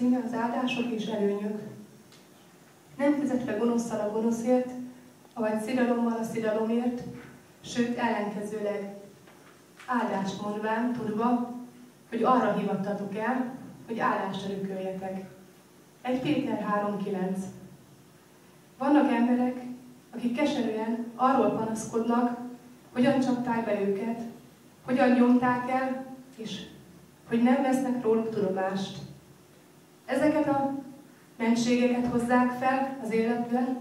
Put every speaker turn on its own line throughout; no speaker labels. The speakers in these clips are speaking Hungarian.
címe az áldások és előnyök. Nem fizetve gonoszszal a gonoszért, avagy szidalommal a szidalomért, sőt ellenkezőleg áldást mondván, tudva, hogy arra hívattatok el, hogy áldást örököljetek. 1 Péter 3:9. Vannak emberek, akik keserűen arról panaszkodnak, hogyan csapták be őket, hogyan nyomták el, és hogy nem vesznek róluk tudomást. Ezeket a mentségeket hozzák fel az életben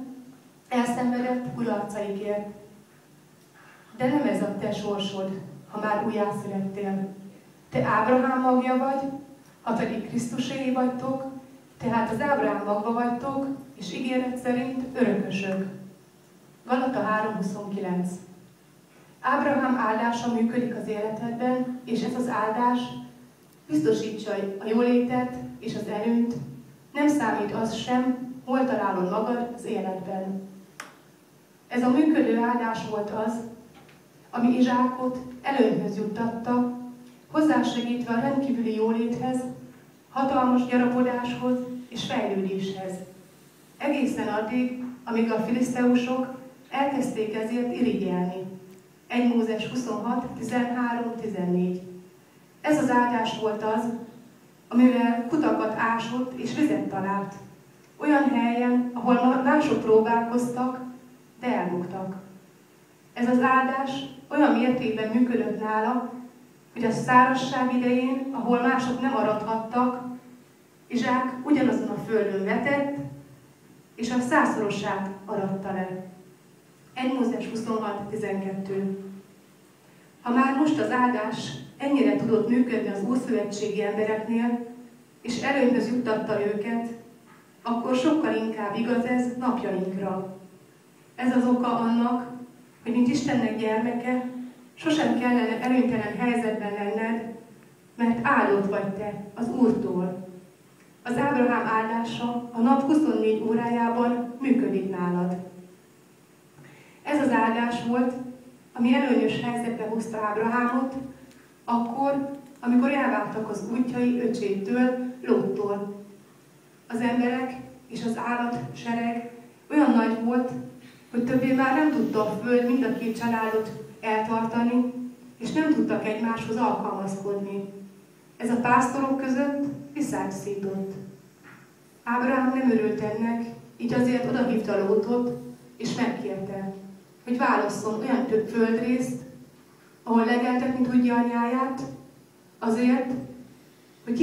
elszenvedett kudarcaikért. De nem ez a te sorsod, ha már újjászülettél. Te Ábrahám magja vagy, ha pedig Krisztuséi vagytok, tehát az Ábrahám magva vagytok, és ígéret szerint örökösök. Galata 3:29. Ábrahám áldása működik az életedben, és ez az áldás biztosítsa a jólétet és az előnyt, nem számít az sem, hol találod magad az életben. Ez a működő áldás volt az, ami Izsákot előnyhöz juttatta, hozzásegítve a rendkívüli jóléthez, hatalmas gyarapodáshoz és fejlődéshez. Egészen addig, amíg a filiszteusok elkezdték ezért irigyelni. 1 Mózes 26:13-14. Ez az áldás volt az, amivel kutakat ásott és vizet talált. Olyan helyen, ahol mások próbálkoztak, de elbuktak. Ez az áldás olyan mértékben működött nála, hogy a szárazság idején, ahol mások nem arathattak, Izsák ugyanazon a földön vetett, és a 100-szorosát aratta le. 1 Mózes 26:12. Ha már most az áldás ennyire tudott működni az ószövetségi embereknél, és előnyhöz juttatta őket, akkor sokkal inkább igaz ez napjainkra. Ez az oka annak, hogy mint Istennek gyermeke, sosem kellene előnytelen helyzetben lenned, mert áldott vagy te az Úrtól. Az Ábrahám áldása a nap 24 órájában működik nálad. Ez az áldás volt, ami előnyös helyzetbe hozta Ábrahámot, akkor, amikor elváltak az útjai öcsétől, Lóttól. Az emberek és az állatsereg olyan nagy volt, hogy többé már nem tudta a föld mind a két családot eltartani, és nem tudtak egymáshoz alkalmazkodni. Ez a pásztorok között visszaállított. Ábrahám nem örült ennek, így azért odahívta Lótot, és megkérte, hogy válasszon olyan több földrészt, ahol legeltetni tudja anyáját, azért, hogy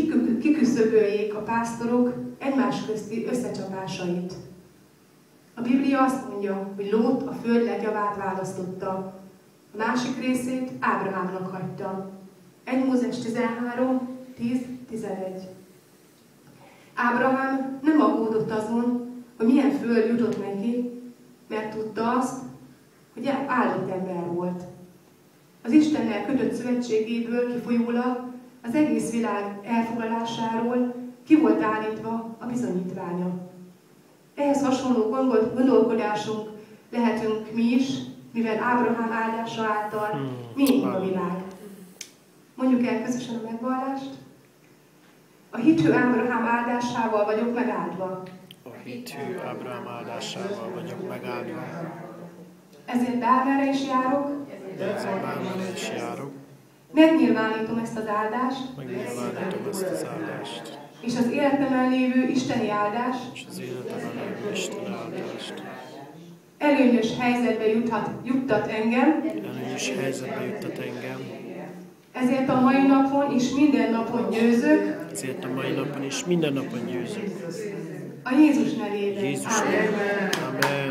kiküszöböljék a pásztorok egymás közti összecsapásait. A Biblia azt mondja, hogy Lót a föld legjavát választotta, a másik részét Ábrahámnak hagyta. 1 Mózes 13:10-11. Ábrahám nem aggódott azon, hogy milyen föld jutott neki, mert tudta azt, hogy áldott ember volt. Az Istennel kötött szövetségéből kifolyólag az egész világ elfoglalásáról ki volt állítva a bizonyítványa. Ehhez hasonló gondolkodásunk lehetünk mi is, mivel Ábrahám áldása által mi a világ. Mondjuk el közösen a megvallást. A hithű Ábrahám áldásával vagyok megáldva.
A hithű Ábrahám áldásával vagyok megáldva.
Ezért bármerre is járok. Megnyilvánítom ezt az áldást. És az életemben lévő isteni áldást. Előnyös helyzetbe juttat engem. Ezért a mai napon és minden napon győzök. A Jézus nevében.
Amen.